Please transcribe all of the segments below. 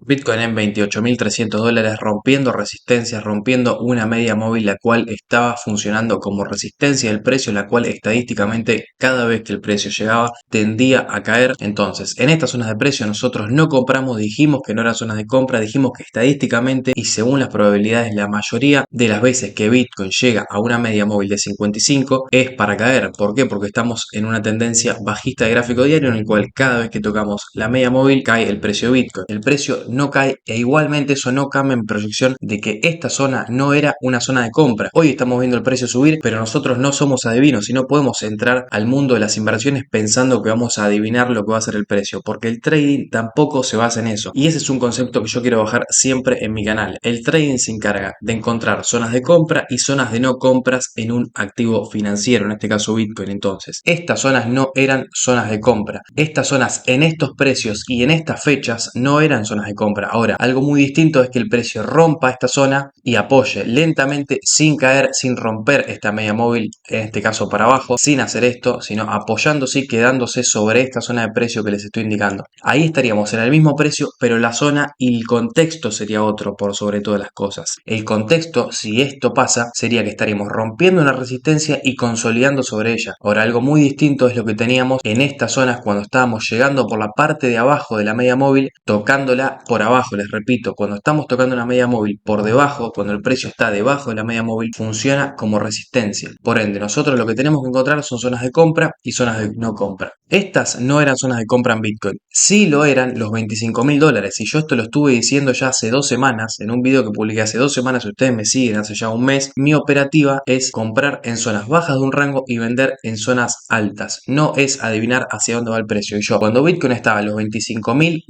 Bitcoin en $28.300, rompiendo resistencias, rompiendo una media móvil la cual estaba funcionando como resistencia del precio, la cual estadísticamente cada vez que el precio llegaba tendía a caer. Entonces, en estas zonas de precio nosotros no compramos, dijimos que no eran zonas de compra, dijimos que estadísticamente y según las probabilidades la mayoría de las veces que Bitcoin llega a una media móvil de 55 es para caer. ¿Por qué? Porque estamos en una tendencia bajista de gráfico diario en el cual cada vez que tocamos la media móvil cae el precio de Bitcoin. El precio no cae e igualmente eso no cambia en proyección de que esta zona no era una zona de compra. Hoy estamos viendo el precio subir, pero nosotros no somos adivinos y no podemos entrar al mundo de las inversiones pensando que vamos a adivinar lo que va a ser el precio, porque el trading tampoco se basa en eso. Y ese es un concepto que yo quiero bajar siempre en mi canal. El trading se encarga de encontrar zonas de compra y zonas de no compras en un activo financiero, en este caso Bitcoin. Entonces, estas zonas no eran zonas de compra. Estas zonas en estos precios y en estas fechas no eran zonas de compra. Ahora, algo muy distinto es que el precio rompa esta zona y apoye lentamente, sin caer, sin romper esta media móvil, en este caso para abajo, sin hacer esto, sino apoyándose y quedándose sobre esta zona de precio que les estoy indicando. Ahí estaríamos en el mismo precio, pero la zona y el contexto sería otro por sobre todas las cosas. El contexto, si esto pasa, sería que estaríamos rompiendo una resistencia y consolidando sobre ella. Ahora, algo muy distinto es lo que teníamos en estas zonas cuando estábamos llegando por la parte de abajo de la media móvil, tocándola por abajo. Les repito, cuando estamos tocando una media móvil por debajo, cuando el precio está debajo de la media móvil, funciona como resistencia. Por ende, nosotros lo que tenemos que encontrar son zonas de compra y zonas de no compra. Estas no eran zonas de compra en Bitcoin. Sí lo eran los $25.000. Y yo esto lo estuve diciendo ya hace 2 semanas, en un video que publiqué hace 2 semanas, si ustedes me siguen hace ya un mes, mi operativa es comprar en zonas bajas de un rango y vender en zonas altas. No es adivinar hacia dónde va el precio. Y yo, cuando Bitcoin estaba a los $25.000,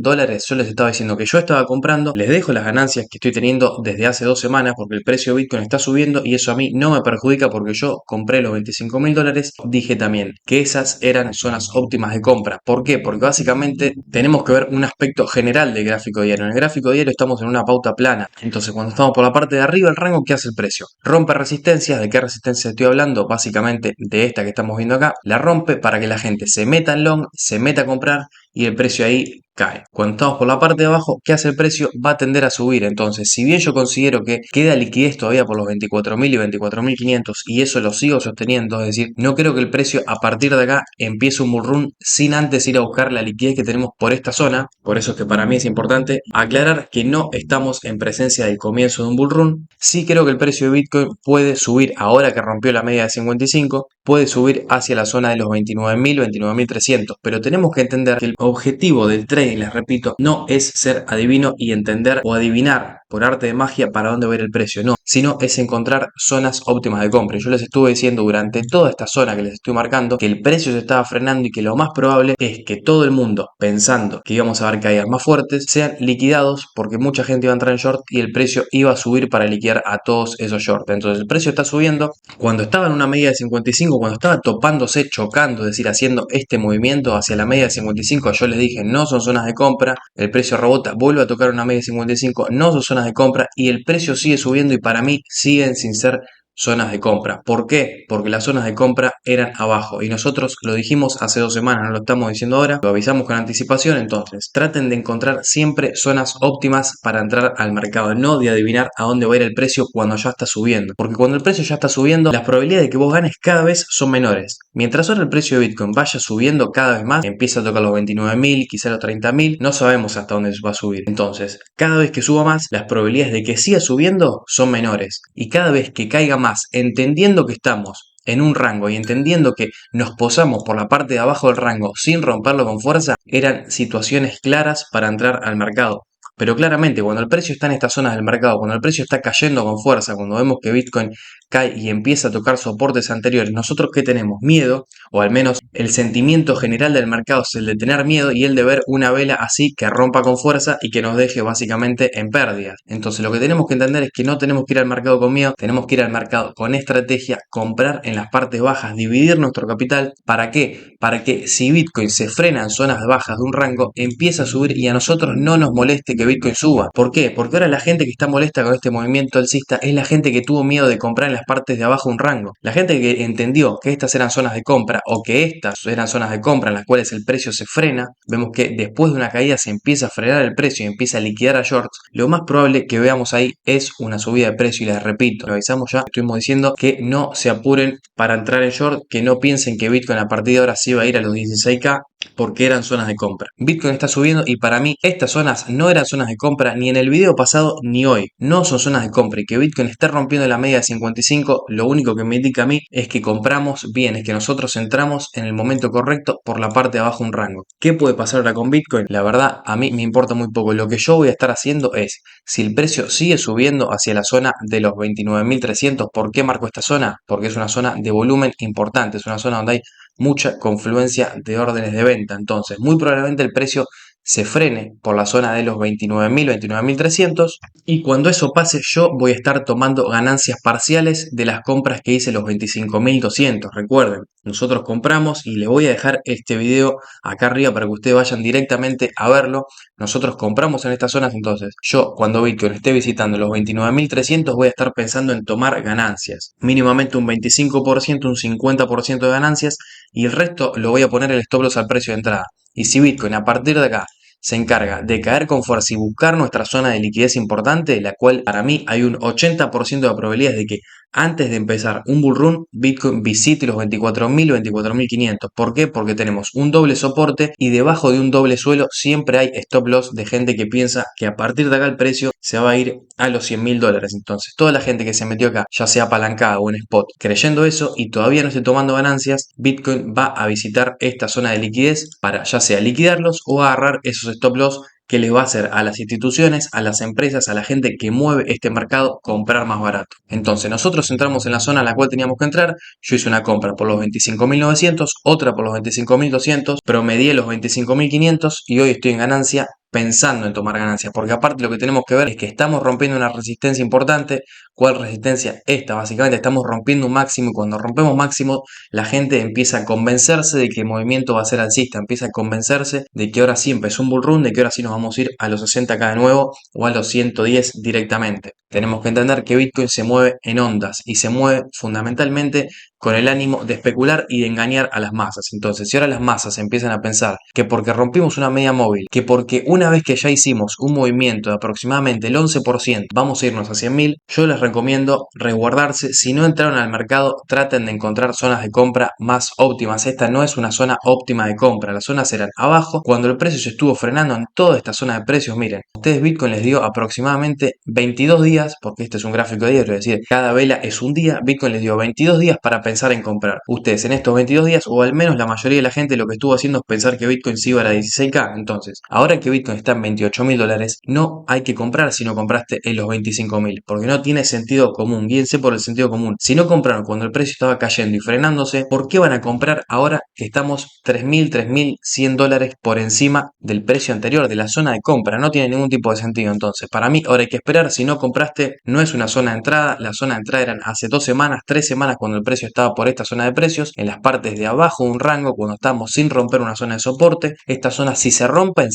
yo les estaba diciendo que yo estaba comprando, les dejo las ganancias que estoy teniendo desde hace 2 semanas porque el precio de Bitcoin está subiendo y eso a mí no me perjudica porque yo compré los $25.000. Dije también que esas eran zonas óptimas de compra. ¿Por qué? Porque básicamente tenemos que ver un aspecto general del gráfico diario. En el gráfico diario estamos en una pauta plana. Entonces, cuando estamos por la parte de arriba del rango, ¿qué hace el precio? Rompe resistencias. ¿De qué resistencia estoy hablando? Básicamente de esta que estamos viendo acá. La rompe para que la gente se meta en long, se meta a comprar y el precio ahí cae. Cuando estamos por la parte de abajo, ¿qué hace el precio? Va a tender a subir. Entonces, si bien yo considero que queda liquidez todavía por los 24.000 y 24.500 y eso lo sigo sosteniendo, es decir, no creo que el precio a partir de acá empiece un bull run sin antes ir a buscar la liquidez que tenemos por esta zona. Por eso es que para mí es importante aclarar que no estamos en presencia del comienzo de un bull run. Sí creo que el precio de Bitcoin puede subir ahora que rompió la media de 55, puede subir hacia la zona de los 29.000, 29.300, pero tenemos que entender que el objetivo del trading, les repito, no es ser adivino y entender o adivinar por arte de magia para dónde va a ir el precio, no, sino es encontrar zonas óptimas de compra. Y yo les estuve diciendo durante toda esta zona que les estoy marcando que el precio se estaba frenando y que lo más probable es que todo el mundo, pensando que íbamos a ver caídas más fuertes, sean liquidados porque mucha gente iba a entrar en short y el precio iba a subir para liquidar a todos esos shorts. Entonces el precio está subiendo. Cuando estaba en una media de 55, cuando estaba topándose, chocando, es decir, haciendo este movimiento hacia la media de 55, yo les dije, no son zonas de compra, el precio rebota, vuelve a tocar una media de 55, no son zonas de compra y el precio sigue subiendo y para mí siguen sin ser zonas de compra. ¿Por qué? Porque las zonas de compra eran abajo y nosotros lo dijimos hace 2 semanas, no lo estamos diciendo ahora, lo avisamos con anticipación. Entonces traten de encontrar siempre zonas óptimas para entrar al mercado, no de adivinar a dónde va a ir el precio cuando ya está subiendo, porque cuando el precio ya está subiendo las probabilidades de que vos ganes cada vez son menores. Mientras ahora el precio de Bitcoin vaya subiendo cada vez más, empieza a tocar los 29.000, quizá los 30.000, no sabemos hasta dónde va a subir. Entonces cada vez que suba más las probabilidades de que siga subiendo son menores y cada vez que caiga más, entendiendo que estamos en un rango y entendiendo que nos posamos por la parte de abajo del rango sin romperlo con fuerza, eran situaciones claras para entrar al mercado. Pero claramente cuando el precio está en estas zonas del mercado, cuando el precio está cayendo con fuerza, cuando vemos que Bitcoin cae y empieza a tocar soportes anteriores, nosotros ¿qué tenemos? Miedo, o al menos el sentimiento general del mercado es el de tener miedo y el de ver una vela así que rompa con fuerza y que nos deje básicamente en pérdidas. Entonces lo que tenemos que entender es que no tenemos que ir al mercado con miedo, tenemos que ir al mercado con estrategia, comprar en las partes bajas, dividir nuestro capital. ¿Para qué? Para que si Bitcoin se frena en zonas bajas de un rango, empieza a subir y a nosotros no nos moleste que Bitcoin suba. ¿Por qué? Porque ahora la gente que está molesta con este movimiento alcista es la gente que tuvo miedo de comprar en las partes de abajo un rango. La gente que entendió que estas eran zonas de compra o que estas eran zonas de compra en las cuales el precio se frena, vemos que después de una caída se empieza a frenar el precio y empieza a liquidar a shorts. Lo más probable que veamos ahí es una subida de precio y les repito, lo avisamos ya, estuvimos diciendo que no se apuren para entrar en short, que no piensen que Bitcoin a partir de ahora sí va a ir a los 16K porque eran zonas de compra. Bitcoin está subiendo y para mí estas zonas no eran zonas de compra ni en el video pasado ni hoy. No son zonas de compra y que Bitcoin esté rompiendo la media de 55, lo único que me indica a mí es que compramos bien, es que nosotros entramos en el momento correcto por la parte de abajo un rango. ¿Qué puede pasar ahora con Bitcoin? La verdad, a mí me importa muy poco. Lo que yo voy a estar haciendo es, si el precio sigue subiendo hacia la zona de los 29.300, ¿por qué marco esta zona? Porque es una zona de volumen importante, es una zona donde hay mucha confluencia de órdenes de venta. Entonces, muy probablemente el precio se frene por la zona de los 29.000, 29.300 y cuando eso pase yo voy a estar tomando ganancias parciales de las compras que hice los 25.200. Recuerden, nosotros compramos y les voy a dejar este video acá arriba para que ustedes vayan directamente a verlo. Nosotros compramos en estas zonas, entonces yo cuando Bitcoin esté visitando los 29.300 voy a estar pensando en tomar ganancias, mínimamente un 25%, un 50% de ganancias y el resto lo voy a poner el stop loss al precio de entrada. Y si Bitcoin a partir de acá se encarga de caer con fuerza y buscar nuestra zona de liquidez importante, la cual para mí hay un 80% de probabilidades de que antes de empezar un bull run, Bitcoin visite los 24.000 o 24.500. ¿Por qué? Porque tenemos un doble soporte y debajo de un doble suelo siempre hay stop loss de gente que piensa que a partir de acá el precio se va a ir a los 100.000 dólares. Entonces, toda la gente que se metió acá, ya sea apalancada o en spot, creyendo eso y todavía no esté tomando ganancias, Bitcoin va a visitar esta zona de liquidez para ya sea liquidarlos o agarrar esos stop loss que les va a hacer a las instituciones, a las empresas, a la gente que mueve este mercado comprar más barato. Entonces nosotros entramos en la zona en la cual teníamos que entrar, yo hice una compra por los 25.900, otra por los 25.200, promedié los 25.500 y hoy estoy en ganancia pensando en tomar ganancias, porque aparte lo que tenemos que ver es que estamos rompiendo una resistencia importante. ¿Cuál resistencia? Esta, básicamente estamos rompiendo un máximo y cuando rompemos máximo la gente empieza a convencerse de que el movimiento va a ser alcista, empieza a convencerse de que ahora sí empezó un bull run, de que ahora sí nos vamos a ir a los 60K de nuevo o a los 110 directamente. Tenemos que entender que Bitcoin se mueve en ondas y se mueve fundamentalmente con el ánimo de especular y de engañar a las masas. Entonces, si ahora las masas empiezan a pensar que porque rompimos una media móvil, que porque una vez que ya hicimos un movimiento de aproximadamente el 11%, vamos a irnos a 100.000, yo les recomiendo resguardarse. Si no entraron al mercado, traten de encontrar zonas de compra más óptimas. Esta no es una zona óptima de compra. Las zonas eran abajo. Cuando el precio se estuvo frenando en toda esta zona de precios, miren, a ustedes Bitcoin les dio aproximadamente 22 días, porque este es un gráfico de diario, es decir, cada vela es un día. Bitcoin les dio 22 días para pensar en comprar. Ustedes en estos 22 días, o al menos la mayoría de la gente, lo que estuvo haciendo es pensar que Bitcoin se iba a la 16K. Entonces, ahora que Bitcoin está en 28.000 dólares, no hay que comprar si no compraste en los 25.000, porque no tiene sentido común. Guíense por el sentido común. Si no compraron cuando el precio estaba cayendo y frenándose, ¿por qué van a comprar ahora que estamos 3.000, 3.100 dólares por encima del precio anterior, de la zona de compra? No tiene ningún tipo de sentido. Entonces, para mí, ahora hay que esperar. Si no compraste, no es una zona de entrada. La zona de entrada eran hace 2 semanas, 3 semanas, cuando el precio estaba por esta zona de precios, en las partes de abajo de un rango, cuando estamos sin romper una zona de soporte. Estas zonas, si se rompen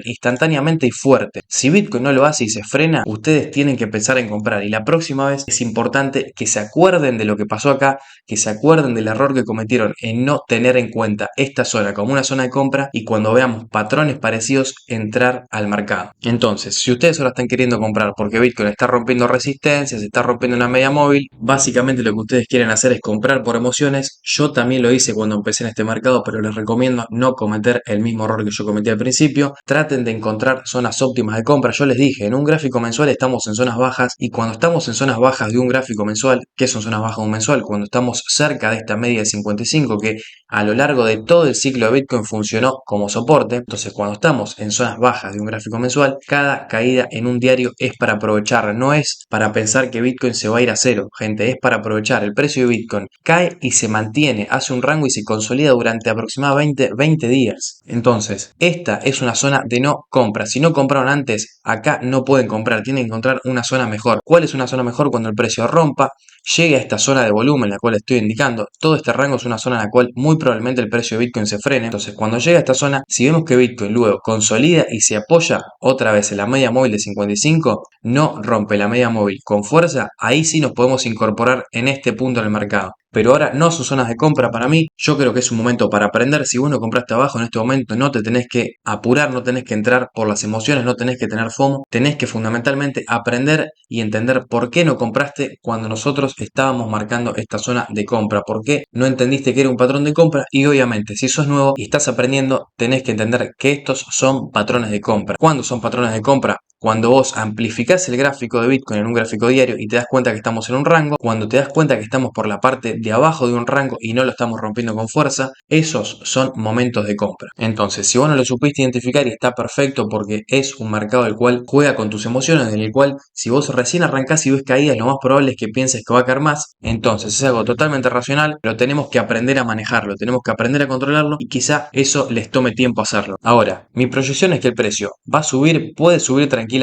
instantáneamente y fuerte. Si Bitcoin no lo hace y se frena, ustedes tienen que empezar a comprar. Y la próxima vez es importante que se acuerden de lo que pasó acá, que se acuerden del error que cometieron en no tener en cuenta esta zona como una zona de compra y cuando veamos patrones parecidos entrar al mercado. Entonces, si ustedes ahora están queriendo comprar porque Bitcoin está rompiendo resistencias, está rompiendo una media móvil, básicamente lo que ustedes quieren hacer es comprar por emociones. Yo también lo hice cuando empecé en este mercado, pero les recomiendo no cometer el mismo error que yo cometí al principio. Traten de encontrar zonas óptimas de compra. Yo les dije, en un gráfico mensual estamos en zonas bajas y cuando estamos en zonas bajas de un gráfico mensual, ¿qué son zonas bajas de un mensual? Cuando estamos cerca de esta media de 55 que a lo largo de todo el ciclo de Bitcoin funcionó como soporte. Entonces, cuando estamos en zonas bajas de un gráfico mensual, cada caída en un diario es para aprovechar, no es para pensar que Bitcoin se va a ir a cero, gente, es para aprovechar. El precio de Bitcoin cae y se mantiene, hace un rango y se consolida durante aproximadamente 20 días. Entonces, esta es una zona de no compra. Si no compraron antes, acá no pueden comprar, tienen que encontrar una zona mejor. ¿Cuál es una zona mejor? Cuando el precio rompa llegue a esta zona de volumen, la cual estoy indicando, todo este rango es una zona en la cual muy probablemente el precio de Bitcoin se frene. Entonces, cuando llega a esta zona, si vemos que Bitcoin luego consolida y se apoya otra vez en la media móvil de 55, no rompe la media móvil con fuerza, ahí sí nos podemos incorporar en este punto en el mercado. Pero ahora no son zonas de compra para mí. Yo creo que es un momento para aprender. Si vos no compraste abajo en este momento, no te tenés que apurar, no tenés que entrar por las emociones, no tenés que tener FOMO. Tenés que fundamentalmente aprender y entender por qué no compraste cuando nosotros estábamos marcando esta zona de compra. Por qué no entendiste que era un patrón de compra. Y obviamente, si sos nuevo y estás aprendiendo, tenés que entender que estos son patrones de compra. ¿Cuándo son patrones de compra? Cuando vos amplificás el gráfico de Bitcoin en un gráfico diario y te das cuenta que estamos en un rango, cuando te das cuenta que estamos por la parte de abajo de un rango y no lo estamos rompiendo con fuerza, esos son momentos de compra. Entonces, si vos no lo supiste identificar, y está perfecto porque es un mercado el cual juega con tus emociones, en el cual si vos recién arrancás y ves caídas, lo más probable es que pienses que va a caer más. Entonces es algo totalmente racional, pero tenemos que aprender a manejarlo, tenemos que aprender a controlarlo y quizá eso les tome tiempo hacerlo. Ahora, mi proyección es que el precio va a subir, puede subir tranquilamente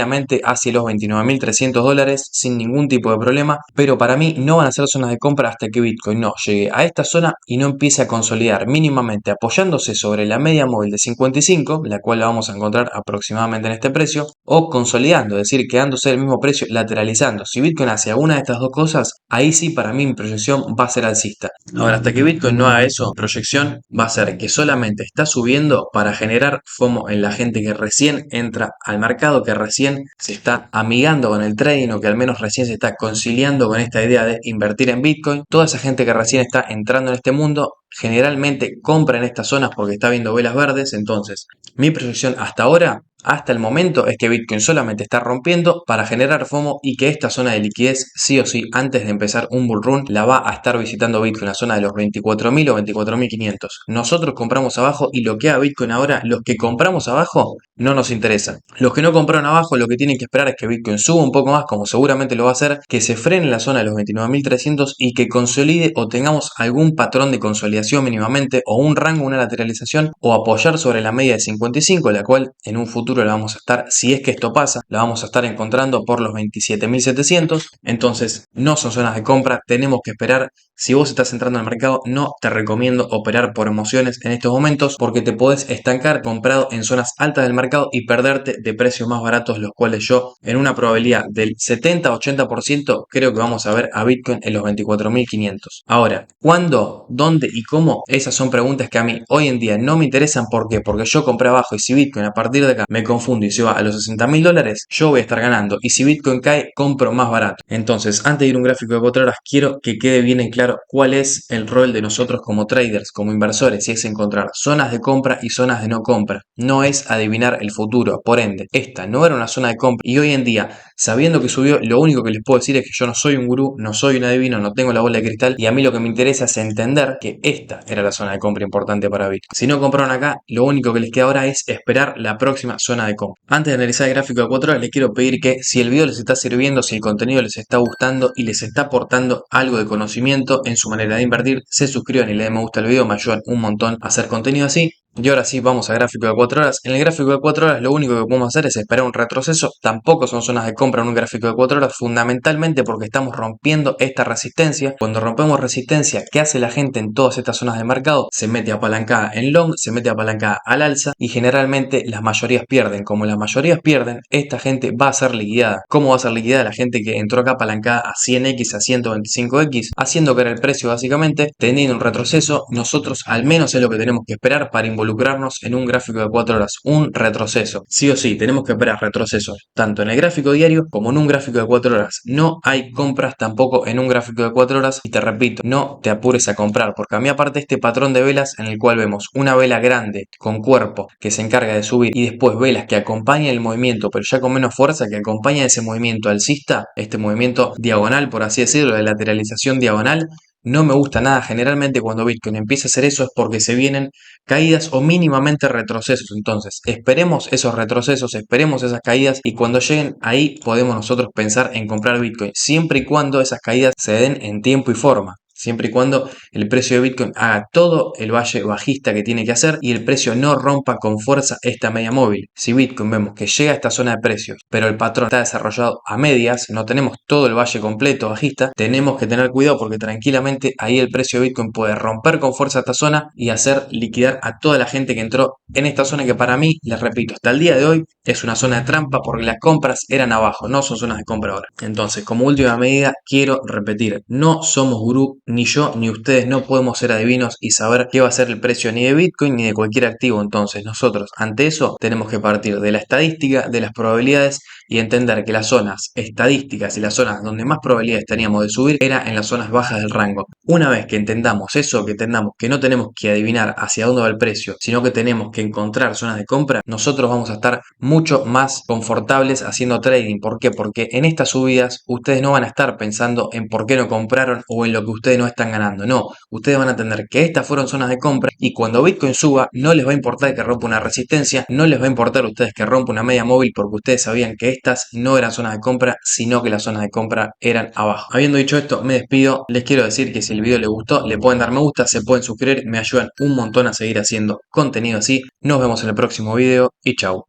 hacia los $29.300 sin ningún tipo de problema, pero para mí no van a ser zonas de compra hasta que Bitcoin no llegue a esta zona y no empiece a consolidar mínimamente apoyándose sobre la media móvil de 55, la cual la vamos a encontrar aproximadamente en este precio, o consolidando, es decir, quedándose el mismo precio lateralizando. Si Bitcoin hace alguna de estas dos cosas, ahí sí para mí mi proyección va a ser alcista. Ahora, hasta que Bitcoin no haga eso, proyección va a ser que solamente está subiendo para generar FOMO en la gente que recién entra al mercado, que recién se está amigando con el trading o que al menos recién se está conciliando con esta idea de invertir en Bitcoin. Toda esa gente que recién está entrando en este mundo generalmente compra en estas zonas porque está viendo velas verdes. Entonces, mi proyección hasta ahora, hasta el momento, es que Bitcoin solamente está rompiendo para generar FOMO y que esta zona de liquidez, sí o sí, antes de empezar un bull run, la va a estar visitando Bitcoin, la zona de los 24.000 o 24.500. Nosotros compramos abajo y lo que haga Bitcoin ahora, los que compramos abajo, no nos interesa. Los que no compraron abajo, lo que tienen que esperar es que Bitcoin suba un poco más, como seguramente lo va a hacer, que se frene en la zona de los 29.300 y que consolide o tengamos algún patrón de consolidación mínimamente o un rango, una lateralización o apoyar sobre la media de 55, la cual en un futuro la vamos a estar, si es que esto pasa, la vamos a estar encontrando por los 27.700. Entonces no son zonas de compra, tenemos que esperar. Si vos estás entrando al mercado, no te recomiendo operar por emociones en estos momentos porque te podés estancar comprado en zonas altas del mercado y perderte de precios más baratos, los cuales yo en una probabilidad del 70-80% creo que vamos a ver a Bitcoin en los 24.500. Ahora, ¿cuándo, dónde y cómo? Esas son preguntas que a mí hoy en día no me interesan. ¿Por qué? Porque yo compré abajo y si Bitcoin a partir de acá me confundo y se va a los $60.000, yo voy a estar ganando. Y si Bitcoin cae, compro más barato. Entonces, antes de ir a un gráfico de 4 horas, quiero que quede bien en claro cuál es el rol de nosotros como traders, como inversores, y es encontrar zonas de compra y zonas de no compra. No es adivinar el futuro. Por ende, esta no era una zona de compra y hoy en día, sabiendo que subió, lo único que les puedo decir es que yo no soy un gurú, no soy un adivino, no tengo la bola de cristal y a mí lo que me interesa es entender que esta era la zona de compra importante para Bitcoin. Si no compraron acá, lo único que les queda ahora es esperar la próxima zona de compra. Antes de analizar el gráfico de 4 horas, les quiero pedir que si el video les está sirviendo, si el contenido les está gustando y les está aportando algo de conocimiento en su manera de invertir, se suscriban y le den me gusta al video, me ayudan un montón a hacer contenido así. Y ahora sí, vamos al gráfico de 4 horas. En el gráfico de 4 horas lo único que podemos hacer es esperar un retroceso. Tampoco son zonas de compra en un gráfico de 4 horas, fundamentalmente porque estamos rompiendo esta resistencia. Cuando rompemos resistencia, ¿qué hace la gente en todas estas zonas de mercado? Se mete apalancada en long, se mete apalancada al alza y generalmente las mayorías pierden. Como las mayorías pierden, esta gente va a ser liquidada. ¿Cómo va a ser liquidada? La gente que entró acá apalancada a 100x, a 125x, haciendo caer el precio básicamente, teniendo un retroceso. Nosotros al menos es lo que tenemos que esperar para involucrarnos en un gráfico de 4 horas, un retroceso. Sí o sí, tenemos que esperar retrocesos, tanto en el gráfico diario como en un gráfico de 4 horas. No hay compras tampoco en un gráfico de 4 horas y te repito, no te apures a comprar, porque a mí aparte este patrón de velas en el cual vemos una vela grande con cuerpo que se encarga de subir y después velas que acompañan el movimiento, pero ya con menos fuerza, que acompaña ese movimiento alcista, este movimiento diagonal, por así decirlo, de lateralización diagonal, no me gusta nada. Generalmente cuando Bitcoin empieza a hacer eso es porque se vienen caídas o mínimamente retrocesos. Entonces, esperemos esos retrocesos, esperemos esas caídas y cuando lleguen ahí podemos nosotros pensar en comprar Bitcoin, siempre y cuando esas caídas se den en tiempo y forma. siempre y cuando el precio de Bitcoin haga todo el valle bajista que tiene que hacer y el precio no rompa con fuerza esta media móvil. Si Bitcoin vemos que llega a esta zona de precios, pero el patrón está desarrollado a medias, no tenemos todo el valle completo bajista, tenemos que tener cuidado porque tranquilamente ahí el precio de Bitcoin puede romper con fuerza esta zona y hacer liquidar a toda la gente que entró en esta zona que para mí, les repito, hasta el día de hoy es una zona de trampa porque las compras eran abajo, no son zonas de compra ahora. Entonces, como última medida, quiero repetir, no somos gurú, ni yo ni ustedes no podemos ser adivinos y saber qué va a ser el precio ni de Bitcoin ni de cualquier activo. Entonces, nosotros ante eso tenemos que partir de la estadística, de las probabilidades y entender que las zonas estadísticas y las zonas donde más probabilidades teníamos de subir era en las zonas bajas del rango. Una vez que entendamos eso, que entendamos que no tenemos que adivinar hacia dónde va el precio, sino que tenemos que encontrar zonas de compra, nosotros vamos a estar mucho más confortables haciendo trading. ¿Por qué? Porque en estas subidas ustedes no van a estar pensando en por qué no compraron o en lo que ustedes no están ganando. No, ustedes van a entender que estas fueron zonas de compra y cuando Bitcoin suba no les va a importar que rompa una resistencia, no les va a importar a ustedes que rompa una media móvil porque ustedes sabían que estas no eran zonas de compra, sino que las zonas de compra eran abajo. Habiendo dicho esto, me despido. Les quiero decir que si el video les gustó, le pueden dar me gusta, se pueden suscribir, me ayudan un montón a seguir haciendo contenido así. Nos vemos en el próximo video y chau.